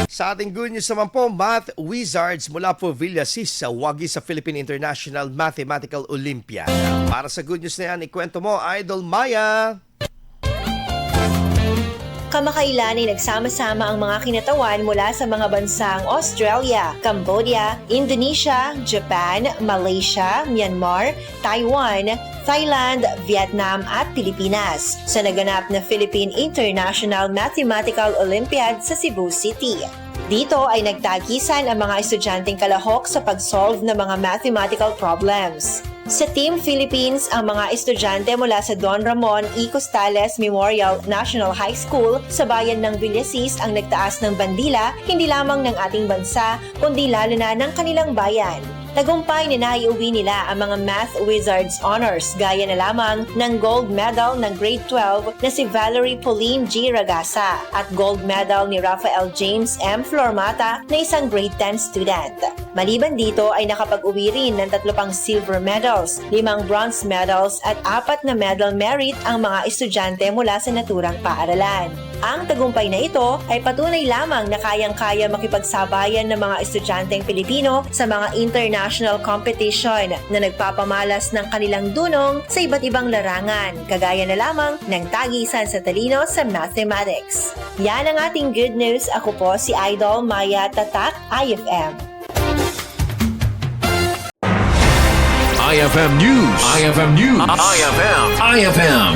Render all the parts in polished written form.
Sa ating good news naman po, math wizards mula po Villasis sa wagi sa Philippine International Mathematical Olympiad. Para sa good news na yan, ikwento mo, Idol Maya. Kamakailan ay nagsama-sama ang mga kinatawan mula sa mga bansang Australia, Cambodia, Indonesia, Japan, Malaysia, Myanmar, Taiwan, Thailand, Vietnam at Pilipinas sa naganap na Philippine International Mathematical Olympiad sa Cebu City. Dito ay nagtagisan ang mga estudyanteng kalahok sa pag-solve ng mga mathematical problems. Sa Team Philippines, ang mga estudyante mula sa Don Ramon E. Costales Memorial National High School sa bayan ng Villasis ang nagtaas ng bandila hindi lamang ng ating bansa kundi lalo na ng kanilang bayan. Tagumpay na naiuwi nila ang mga Math Wizards Honors gaya na lamang ng gold medal ng grade 12 na si Valerie Pauline G. Ragasa at gold medal ni Rafael James M. Flormata na isang grade 10 student. Maliban dito ay nakapag-uwi rin ng 3 pang silver medals, 5 bronze medals at 4 na medal merit ang mga estudyante mula sa naturang paaralan. Ang tagumpay na ito ay patunay lamang na kayang-kaya makipagsabayan ng mga estudyanteng Pilipino sa mga international competition na nagpapamalas ng kanilang dunong sa iba't ibang larangan, kagaya na lamang ng tagisan sa talino sa mathematics. Yan ang ating good news. Ako po si Idol Maya Tatak, IFM. IFM News. IFM News. IFM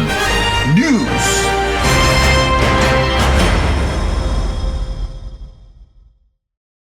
News.